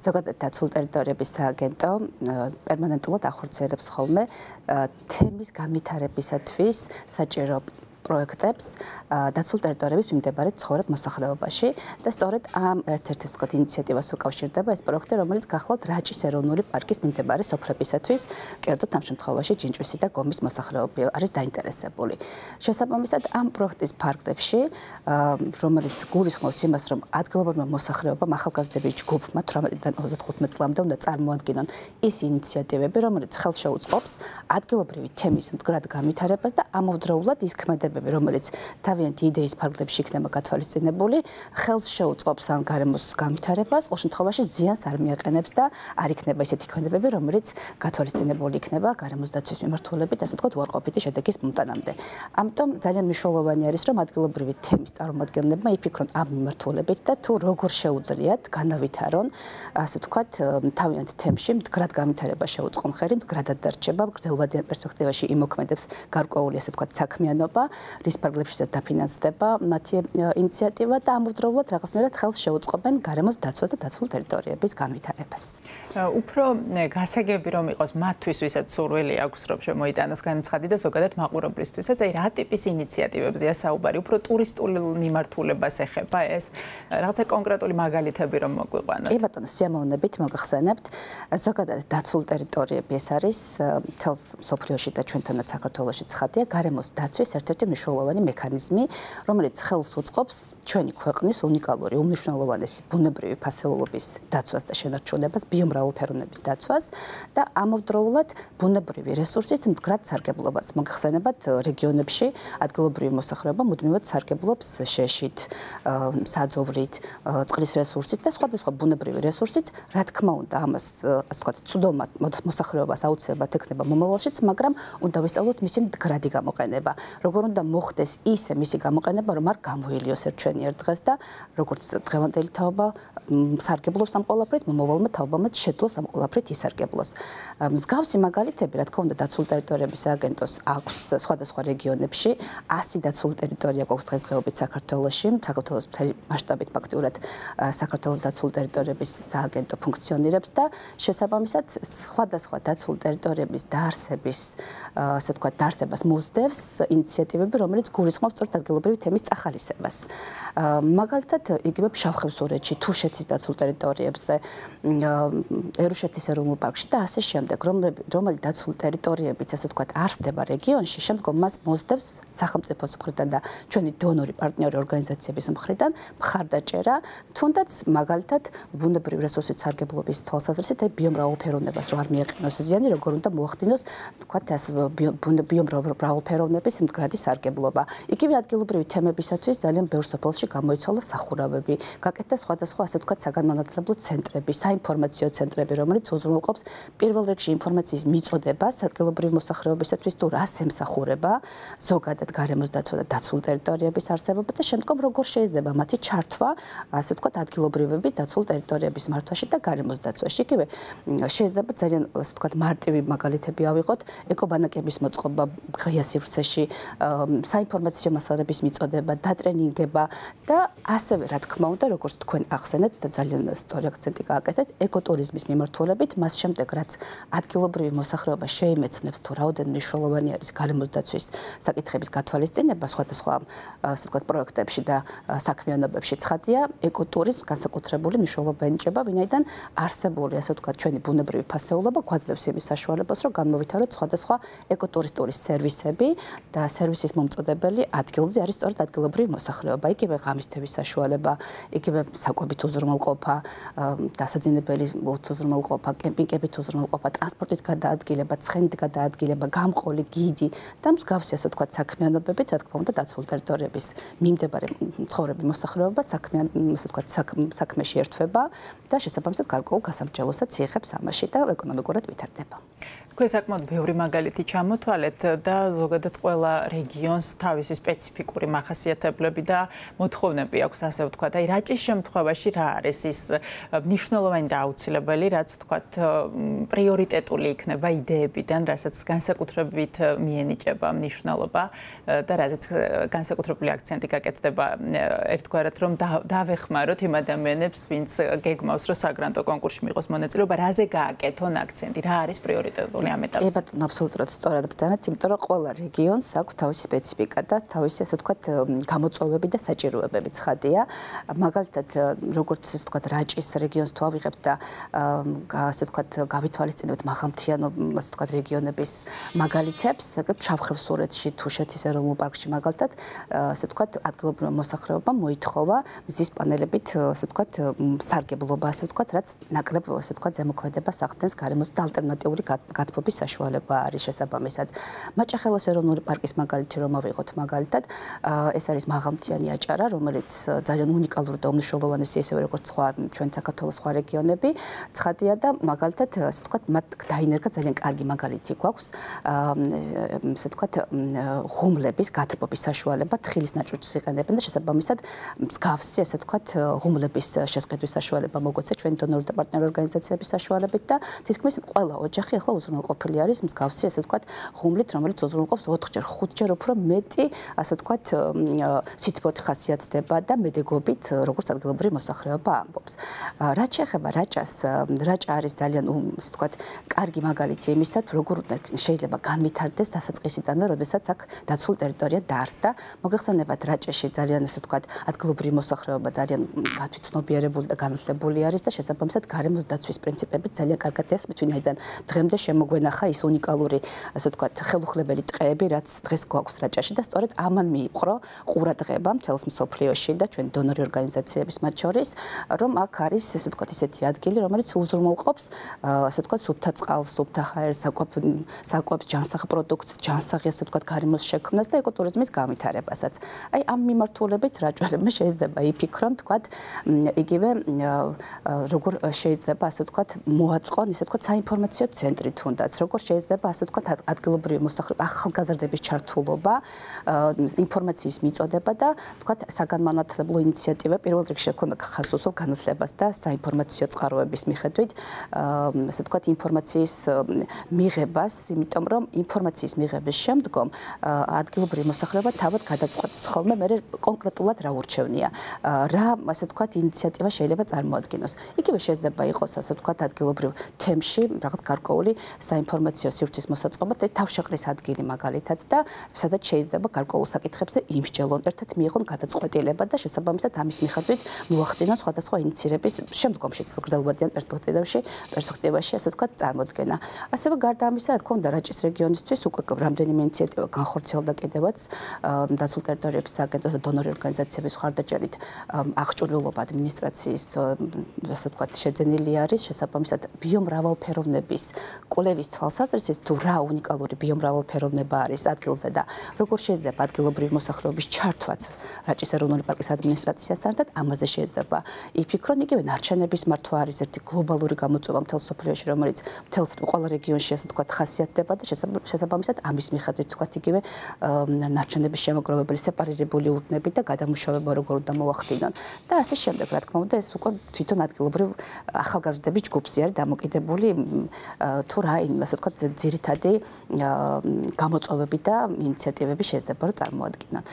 ზოგადად დაცულ ტერიტორიების სააგენტო პერმანენტულად ახორციელებს ხოლმე თემის განვითარებისათვის საჭირო პროექტებს დაცულ ტერიტორიების მიმდებარე ცხოვრებ მოსახლეობაში და სწორედ ამ ერთ-ერთ ინიციატივას უკავშირდება ეს პროექტი, რომელიც გახლავთ რაჭის ეროვნული პარკის მიმდებარე სოფლებისათვის, კერძოდ ამ შემთხვევაში ჯინჯვისი და გომის მოსახლეობა არის დაინტერესებული. შესაბამისად, ამ პროექტის ფარგლებში, რომელიც გულისხმობს იმას, რომ ადგილობრივმა მოსახლეობამ ახალგაზრდების ჯგუფმა 18-დან 35 წლამდე უნდა წარმოადგინონ ის ინიციატივები, რომელიც ხელს შეუწყობს ადგილობრივი თემის მდგრად განვითარებას და ამავდროულად ის ქმედებები, რომელიც თავიანთი იდეის ფარგლებში იქნება გათვალისწინებული, ხელს შეუწყობს ამ გარემოს განვითარებას, ყოველ შემთხვევაში ზიანს არ მიაყენებს და არ იქნება ისეთი ქმედებები, რომელიც გათვალისწინებული იქნება გარემოს დაცვის მიმართულებით, ასე ვთქვათ, უარყოფითი შედეგის მომტანამდე. ამიტომ ძალიან მნიშვნელოვანი არის, რომ ადგილობრივი თემის წარმომადგენლებმა იფიქრონ ამ მიმართულებით და თუ როგორ შეუძლიათ განავითარონ, ასე ვთქვათ, თავიანთ თემში მდგრად განვითარება შეუწყონ ხელი, მდგრადად დარჩება, გრძელვადიან პერსპექტივაში იმოქმედებს გარკვეული, ასე ვთქვათ, საქმიანობა, რის ფარგლებშიც დაფინანსდება მათი ინიციატივა და ამავდროულად რაღაცნაირად ხელს შეუწყობენ გარემოს დაცვას და დაცულ ტერიტორიების განვითარებას. უფრო გასაგები რომ იყოს მათთვის, ვისაც სურვილი აქვს, რომ შემოიტანოს განაცხადი და ზოგადად მაყურებლისთვისაც, აი რა ტიპის ინიციატივებზეა საუბარი, უფრო ტურისტულ მიმართულებას ეხება ეს, რაღაცა კონკრეტული მაგალითები რომ მოგვიყვანოთ. კი ბატონო, სიამოვნებით მოგახსენებთ, ზოგადად დაცულ ტერიტორიები ეს არის მთელს მსოფლიოში და ჩვენთანაც საქართველოში ცხადია გარემოს დაცვის ერთ-ერთი მნიშვნელოვანი მექანიზმი, რომელიც ხელს უწყობს ჩვენი ქვეყნის უნიკალური, უმნიშვნელოვანესი ბუნებრივი ფასეულობის დაცვას და შენარჩუნებას, ბიომრავალფეროვნების დაცვას და ამავდროულად ბუნებრივი რესურსის მდგრად სარგებლობას. მოგახსენებათ, რეგიონებში ადგილობრივი მოსახლეობა მუდმივად სარგებლობს შეშით, საძოვრით, წყლის რესურსით და სხვადასხვა ბუნებრივი რესურსით, რა თქმა უნდა, ამას, ასე ვთქვათ, ცუდომად მოსახლეობას აუცილებლად ექნება მომავალშიც, მაგრამ უნდა ვისწავლოთ მისი მდგრადი გამოყენება. როგორ უნდა მოხდეს ისე მისი გამოყენება, რომ არ გამოილიოს ერთ დღეს და როგორც დღევანდელი თაობა სარგებლობს ამ ყველაფრით, მომავალმა თაობამაც შეძლოს ამ ყველაფრით ისარგებლოს. მსგავსი მაგალითები, რა თქმა უნდა, დაცულ ტერიტორიების სააგენტოს აქვს სხვადასხვა რეგიონებში, 100 დაცული ტერიტორია გვაქვს დღესდღეობით საქართველოში, საქართველოს მთელი მასშტაბით ფაქტურად საქართველოს დაცული ტერიტორიების სააგენტო ფუნქციონირებს და შესაბამისად სხვადასხვა დაცული ტერიტორიების დაარსების, ასე ვთქვათ, დაარსებას მოსდევს ინიციატივები, რომელიც გულისხმობს სწორედ ადგილობრივი თემის წახალისებას. მაგალითად, იგივე ფშავ-ხევსურეთში, თუშეთის დაცულ ტერიტორიებზე, ერუშეთის ეროვნულ პარკში და ასე შემდეგ, რომელი დაცული ტერიტორიებიც, ასე ვთქვათ, არსდება რეგიონში, შემდგომ მას მოსდევს სახელმწიფოს მხრიდან და ჩვენი დონორი პარტნიორი ორგანიზაციების მხრიდან მხარდაჭერა, თუნდაც მაგალითად ბუნებრივი რესურსის სარგებლობის თვალსაზრისით ბიომრავალფეროვნებას რო არ მიაყენოს ზიანი, როგორ უნდა მოახდინოს, ვთქვათ, ბიომრავალფეროვნების მდგრადი სარგებლობა. იგივე ადგილობრივი თემებისათვის ძალიან ბევრ სოფელში გამოიცვალა სახურავები, გაკეთდა სხვადასხვა, ასე ვთქვათ, საგანმანათლებლო ცენტრები, საინფორმაციო ცენტრები, რომელიც უზრუნველყოფს პირველ რიგში ინფორმაციის მიწოდებას ადგილობრივი მოსახლეობისათვის თუ რას ემსახურება, ზოგადად გარემოს დაცვა და დაცული ტერიტორიების არსებობა და შემდგომ როგორ შეიძლება მათი ჩართვა, ასე ვთქვათ, ადგილობრივების დაცული ტერიტორიების მართვაში და გარემოს დაცვაში. იგივე შეიძლება ძალიან, ასე ვთქვათ, მარტივი მაგალითები ავიღოთ, ეკობანაკების მოწყობა ღია სივრცეში, საინფორმაციო მასალების მიწოდება, დატრენინგება და ასევე, რა თქმა უნდა, როგორც თქვენ ახსენეთ და ძალიან სწორი აქცენტი გააკეთეთ, ეკოტურიზმის მიმართულებით, მას შემდეგ, რაც ადგილობრივი მოსახლეობა შეიმეცნებს თუ რაოდენობა მნიშვნელოვანი არის გარემოს დაცვის საკითხების გათვალისწინება სხვადასხვა, ასე ვთქვათ, პროექტებში და საქმიანობებში ცხადია, ეკოტურიზმს განსაკუთრებული მნიშვნელობა ენიჭება, ვინაიდან არსებული, ასე ვთქვათ, ჩვენი ბუნებრივი ფასეულობა გვაძლევს იმის საშუალებას, რომ განმოვითავოთ სხვადასხვა ეკოტურისტული სერვისები და სერვისის მომწოდებელი ადგილზე არის სწორედ ადგილობრივი მოსახლეობა. იგივე ღამის თევის საშუალება, იგივე საკვებით უზრუნველყოფა, დასაძინებელი უზრუნველყოფა, კემპინგებით უზრუნველყოფა, ტრანსპორტით გადაადგილება, ცხენით გადაადგილება, გამყოლი, გიდი და მსგავსი, ასე ვთქვათ, საქმიანობებით, რა თქმა უნდა, დაცული ტერიტორიების მიმდებარე მცხოვრები მოსახლეობა ასე ვთქვათ, საქმეში ერთვება და შესაბამისად გარკვეულ გასამრჯელოსაც იღებს ამაში და ეკონომიკურად ვითარდება. თქვენ საკმაოდ ბევრი მაგალითი ჩამოთვალეთ და ზოგადად ყველა რეგიონს თავისი სპეციფიკური მახასიათებლები და მოთხოვნები აქვს, ასე ვთქვათ. აი რაჭის შემთხვევაში რა არის ის მნიშვნელოვანი და აუცილებელი, რაც ვთქვათ, პრიორიტეტული იქნება იდეებიდან, რასაც განსაკუთრებით მიენიჭება მნიშვნელობა და რასაც განსაკუთრებული აქცენტი გაკეთდება ერთგვარად, რომ დავეხმაროთ იმ ადამიანებს, ვინც გეგმავს, რომ საგრანტო კონკურსში მიიღოს მონაწილეობა, რაზე გააკეთონ აქცენტი, რა არის პრიორიტეტული ამ ეტაპზე? კი ბატონო, აბსოლუტურად სწორად ბრძანეთ, იმიტომ რომ ყველა რეგიონს აქვს თავისი სპეციფიკა და თავისი, ასე ვთქვათ, გამოწვევები და საჭიროებები ცხადია. მაგალითად, როგორც ასე ვთქვათ, რაჭის რეგიონს თუ ავიღებთ და ასე ვთქვათ, გავითვალისწინებთ მაღალმთიანი, ასე ვთქვათ, რეგიონების მაგალითებს, შავხევსურეთში, თუშეთის ეროვნულ პარკში მაგალითად, ასე ვთქვათ, ადგილობრივმა მოსახლეობამ მოითხოვა მზის პანელებით, ასე ვთქვათ, სარგებლობა, ასე ვთქვათ, რაც ნაკლებ, ასე ვთქვათ, ზემოქმედებას ახდენს გარემოს და ალტერნატიული გათბობის საშუალება არის შესაბამისად. მაჭახელას ეროვნული პარკის მაგალითი რომ ავიღოთ მაგალითად, ეს არის მაღალმთიანი აჭარა, რომელიც ძალიან უნიკალური და უმნიშვნელოვანესი ისევე როგორც სხვა ჩვენ საქართველოს სხვა რეგიონები, ცხადია და მაგალითად, ასე ვთქვათ, მათ დაინერგა ძალიან კარგი მაგალითი გვაქვს, ასე ვთქვათ, ღუმლების გათბობის საშუალება თხილის ნაჭუჭს იყენებენ და შესაბამისად მსგავსი, ასე ვთქვათ, ღუმლების შესყიდვის საშუალება მოგვეცა ჩვენი დონორი და პარტნიორი ორგანიზაციების საშუალებით და თითქმის ყველა ოჯახი ახლა უზრუნველყოფილი არის მსგავსი, ასე ვთქვათ, ღუმლით, რომელიც უზრუნველყოფს 4-ჯერ, 5-ჯერ უფრო მეტი, ასე ვთქვათ, სითბოთი ხასიათდება და მედეგობით, როგორც ადგილობრივი მოსახლეობა ამბობს. რაც შეეხება რაჭას, რაჭა არის ძალიან, ასე ვთქვათ, კარგი მაგალითი იმისა, როგორ შეიძლება განვითარდეს დასაწყისიდანვე, როდესაც აქ დაცულ ტერიტორია დაარსდა. მოგეხსენებათ, რაჭაში ძალიან, ასე ვთქვათ, ადგილობრივი მოსახლეობა ძალიან გათვითცნობიერებული და განათლებული არის და შესაბამისად გარემოს დაცვის პრინციპები ძალიან კარგად ესმით, ვინაიდან დღემდე შემოგვენახა ის უნიკალური, ასე ვთქვათ, ხელუხლებელი ტყეები, რაც დღეს გვაქვს რაჭაში და სწორედ ამან მიიპყრო ყურადღება მთელს მსოფლიოში და ჩვენი დონორი ორგანიზაციების მათ შორის, რომ აქ არის, ასე ვთქვათ, ისეთი ადგილი, რომელიც უზრუნველყოფს, ასე ვთქვათ, სუფთა წყალს, სუფთა ჰაერს, საკვებს, ჯანსაღ პროდუქტს, ჯანსაღი, ასე ვთქვათ, გარემოს შექმნას და ეკოტურიზმის განვითარებასაც. აი ამ მიმართულებით რაჭვარებმა შეიძლება იფიქრონ, თქვათ, იგივე როგორ შეიძლება, ასე ვთქვათ, მოაწყონ, ისე ვთქვათ, საინფორმაციო ცენტრი თუნდაც, როგორ შეიძლება, ასე ვთქვათ, ადგილობრივი მოსახლეობა, ახალგაზრდების ჩართულობა, ინფორმაციის მიწოდება და, ვთქვათ, საგანმანათლებლო ინიციატივა პირველ რიგში ჰქონდა ხაზოსო განათლებას და საინფორმაციო წყაროების მიხედვით, ასე ვთქვათ, ინფორმაციის მიღებას, იმიტომ რომ ინფორმაციის მიღების შემდგომ ადგილობრივი მოსახლეობა თავად გადაწყვეტს ხოლმე მე კონკრეტულად რა ურჩევნია, რა, ასე ვთქვათ, ინიციატივა შეიძლება წარმოადგინოს. იგივე შეიძლება იყოს, ასე ვთქვათ, ადგილობრივ თემში რაღაც გარკვეული საინფორმაციო სივრცის მოსაწყობა და თავშეყრის ადგილი მაგალითად და სადაც შეიძლება გარკვეულ საკითხებზე იმსჯელონ, ერთად მიიღონ გადაწყვეტილება და შესაბამისად ამის მიხედვით მოახდინონ სხვადასხვა ინიციირების შემდგომშიც გრძელვადიან პერსპექტივაში, ასე ვთქვათ, წარმოდგენა. ასევე გარდა ამისა, რა თქმა უნდა, რაჭის რეგიონისთვის უკვე რამდენიმე ინიციატივა განხორციელდა კიდევაც დაცულ ტერიტორიების სააგენტოს და დონორი ორგანიზაციების მხარდაჭერით აღჭურვილობა ადმინისტრაციის, ასე ვთქვათ, შეძენილი არის შესაბამისად ბიომრავალფეროვნების კვლევის თვალსაზრისით თუ რა უნიკალური ბიომრავალფეროვნება არის ადგილზე და როგორ შეიძლება ადგილობრივი მოსახლეობის ჩართვაც რაჭის ეროვნული პარკის ადმინისტრაციასთან და ამაზე შეიძლება იფიქრონ. იგივე ნარჩენების მართვა არის ერთი გლობალური გამოწვევა მთელ სოფლიოში, რომელიც მთელს ყველა რეგიონში, ასე ვთქვათ, ხასიათდება და შესაბამისად ამის მიხედვით, ვთქვათ, იგივე ნარჩენების შემოგროვებელი სეპარირებული ურნები და გადამუშავება როგორ უნდა მოახდინონ და ასე შემდეგ, რა თქმა უნდა, ეს უკვე თვითონ ადგილობრივ ახალგაზრდების ჯგუფში არის დამოკიდებული თუ რა, ასე ვთქვათ, ძირითადი გამოწვევები და ინიციატივები შეიძლება რომ წარმოადგინონ.